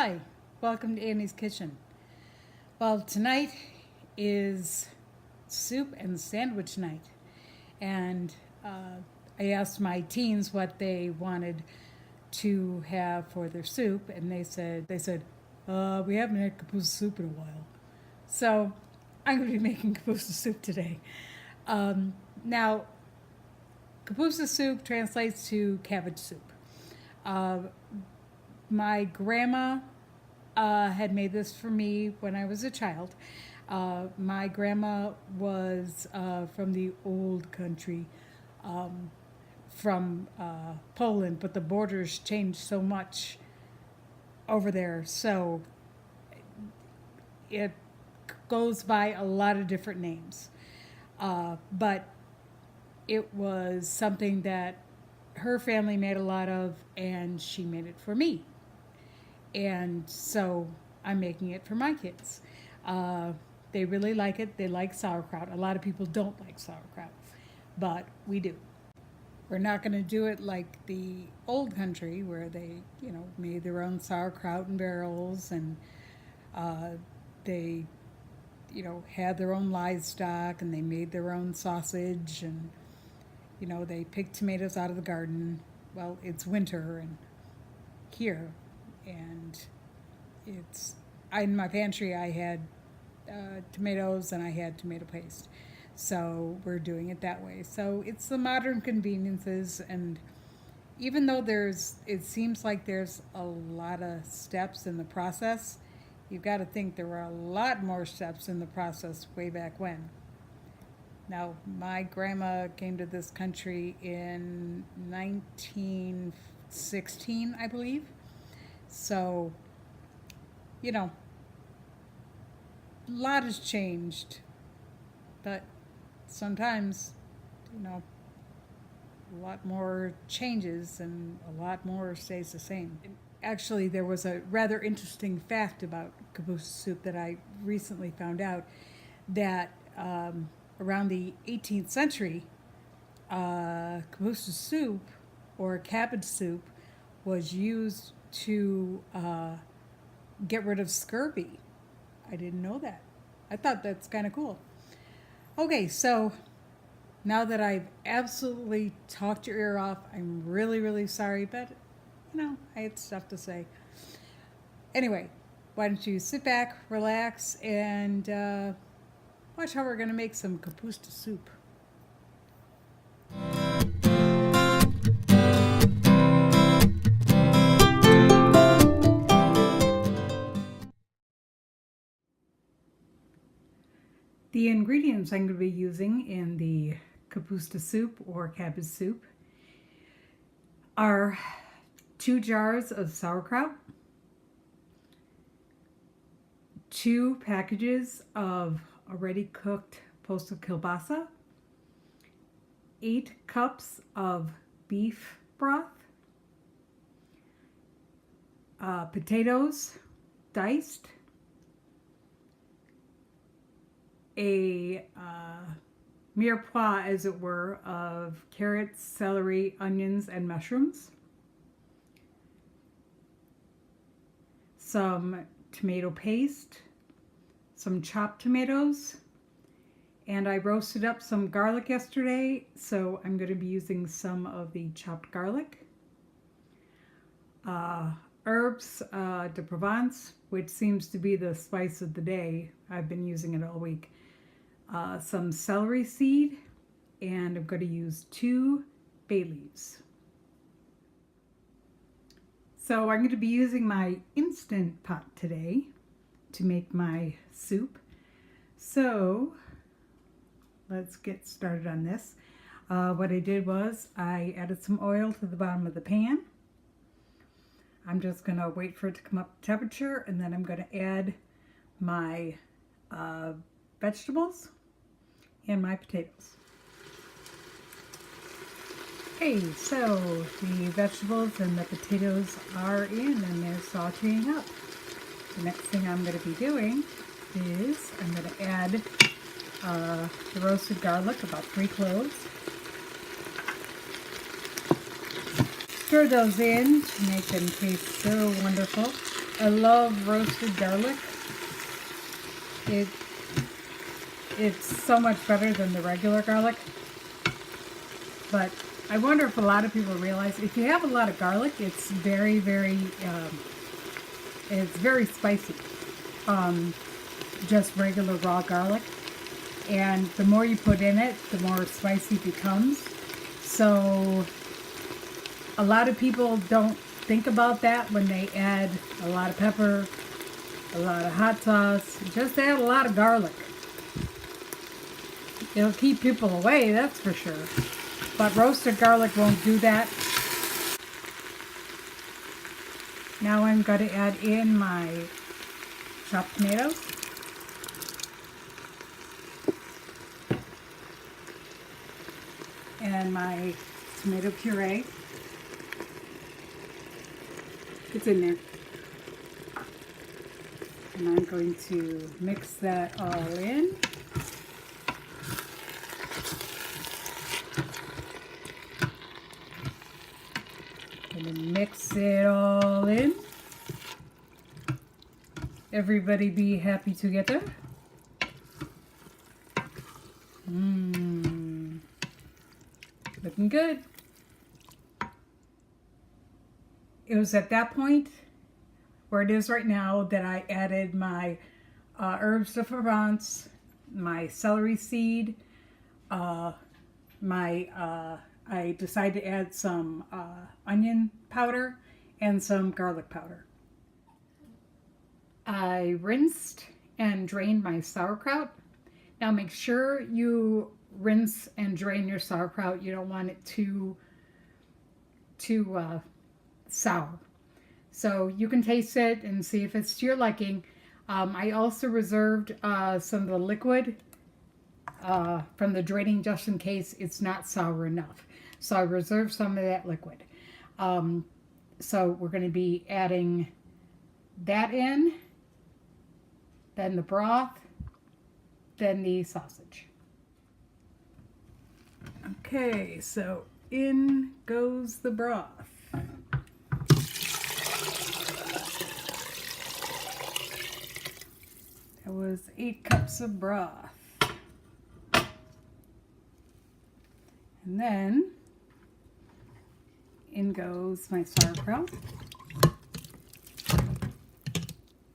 Hi, welcome to Annie's Kitchen. Well, tonight is soup and sandwich night, and I asked my teens what they wanted to have for their soup, and they said we haven't had Kapusta soup in a while, so I'm going to be making Kapusta soup today. Now, Kapusta soup translates to cabbage soup. Uh, my grandma had made this for me when I was a child. My grandma was from the old country, from Poland, but the borders changed so much over there, so it goes by a lot of different names. But it was something that her family made a lot of, and she made it for me. And so I'm making it for my kids. They really like it. They like sauerkraut. A lot of people don't like sauerkraut, but we do. We're not going to do it like the old country where they, made their own sauerkraut in barrels, and they, had their own livestock, and they made their own sausage, and they picked tomatoes out of the garden. Well, it's winter and here, and it's in my pantry. I had tomatoes and I had tomato paste, so we're doing it that way. So it's the modern conveniences, and even though it seems like there's a lot of steps in the process, you've got to think there were a lot more steps in the process way back when. Now, my grandma came to this country in 1916, I believe. So, a lot has changed. But sometimes, a lot more changes and a lot more stays the same. Actually, there was a rather interesting fact about Kapusta soup that I recently found out, that around the 18th century, Kapusta soup or cabbage soup was used to get rid of scurvy. I didn't know that. I thought that's kind of cool. Okay, so now that I've absolutely talked your ear off, I'm really, really sorry, but I had stuff to say. Anyway, why don't you sit back, relax, and watch how we're going to make some Kapusta soup. The ingredients I'm going to be using in the Kapusta soup or cabbage soup are 2 jars of sauerkraut, 2 packages of already cooked postal kielbasa, 8 cups of beef broth, potatoes diced, a mirepoix, as it were, of carrots, celery, onions, and mushrooms, some tomato paste, some chopped tomatoes, and I roasted up some garlic yesterday, so I'm going to be using some of the chopped garlic. Herbs de Provence, which seems to be the spice of the day. I've been using it all week. Some celery seed, and I'm going to use 2 bay leaves. So I'm going to be using my Instant Pot today to make my soup. So let's get started on this. What I did was I added some oil to the bottom of the pan. I'm just going to wait for it to come up to temperature, and then I'm going to add my vegetables and my potatoes. Okay, so the vegetables and the potatoes are in and they're sauteing up. The next thing I'm going to be doing is I'm going to add the roasted garlic, about 3 cloves. Stir those in to make them taste so wonderful. I love roasted garlic. It's so much better than the regular garlic. But I wonder if a lot of people realize if you have a lot of garlic, it's very, it's very spicy. Just regular raw garlic. And the more you put in it, the more spicy it becomes. So a lot of people don't think about that when they add a lot of pepper, a lot of hot sauce. Just add a lot of garlic. It'll keep people away, that's for sure. But roasted garlic won't do that. Now I'm going to add in my chopped tomatoes. And my tomato puree. It's in there. And I'm going to mix that all in. Mix it all in. Everybody be happy together. Looking good. It was at that point, where it is right now, that I added my herbs de Provence, my celery seed, I decided to add some onion powder and some garlic powder. I rinsed and drained my sauerkraut. Now make sure you rinse and drain your sauerkraut. You don't want it too sour. So you can taste it and see if it's to your liking. I also reserved some of the liquid from the draining just in case it's not sour enough. So I reserved some of that liquid. So we're going to be adding that in, then the broth, then the sausage. Okay, so in goes the broth. That was 8 cups of broth. And then in goes my sauerkraut.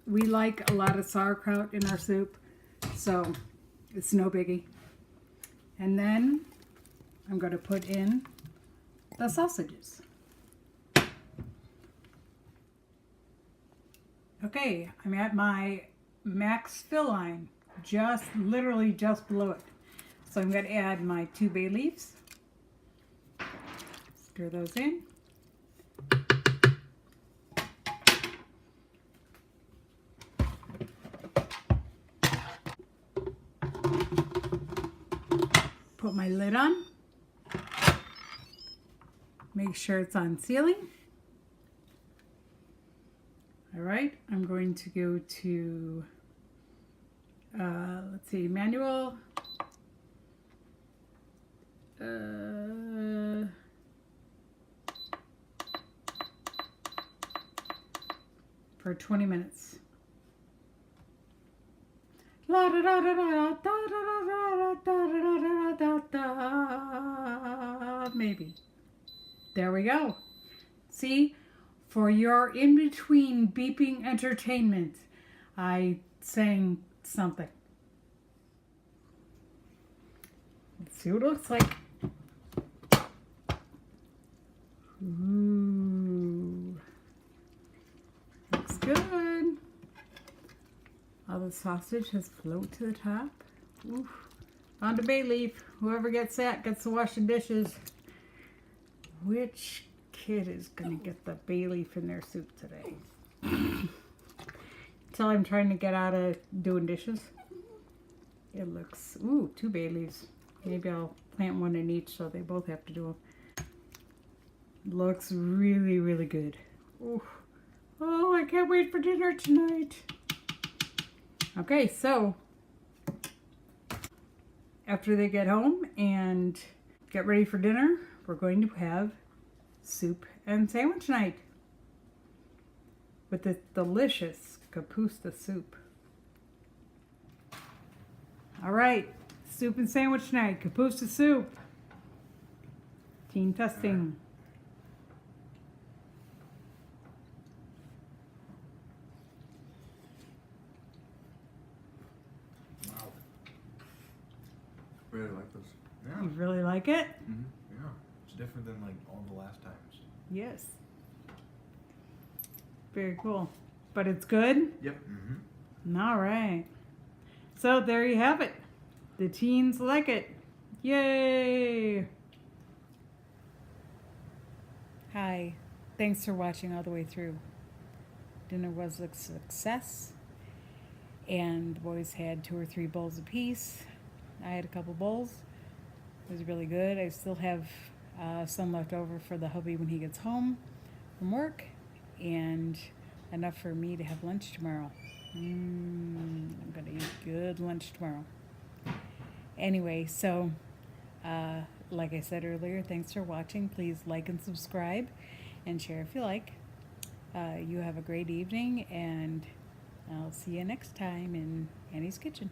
We like a lot of sauerkraut in our soup, so it's no biggie. And then I'm going to put in the sausages. Okay, I'm at my max fill line, literally just below it. So I'm going to add my 2 bay leaves. Stir those in. Put my lid on. Make sure it's on sealing. All right, I'm going to go to, let's see, manual. For 20 minutes. Maybe. There we go. See, for your in-between beeping entertainment, I sang something. Let's see what it looks like. Ooh. Looks good. All the sausage has floated to the top. Oof. On to bay leaf. Whoever gets that gets to wash the dishes. Which kid is going to get the bay leaf in their soup today? Until I'm trying to get out of doing dishes. It looks, ooh, 2 bay leaves. Maybe I'll plant one in each so they both have to do them. Looks really, really good. Ooh. Oh, I can't wait for dinner tonight. Okay, so after they get home and get ready for dinner, we're going to have soup and sandwich night with this delicious Kapusta soup. All right, soup and sandwich night, Kapusta Soup. Teen testing. Wow. Really like this. Yeah. You really like it? Mm-hmm. Yeah. It's different than like all the last times. Yes. Very cool. But it's good? Yep. Mm-hmm. All right. So there you have it. The teens like it. Yay! Hi. Thanks for watching all the way through. Dinner was a success. And the boys had 2 or 3 bowls apiece. I had a couple bowls. It was really good. I still have some left over for the hubby when he gets home from work. And enough for me to have lunch tomorrow. I'm going to eat good lunch tomorrow. Anyway, so like I said earlier, thanks for watching. Please like and subscribe and share if you like. You have a great evening, and I'll see you next time in Annie's Kitchen.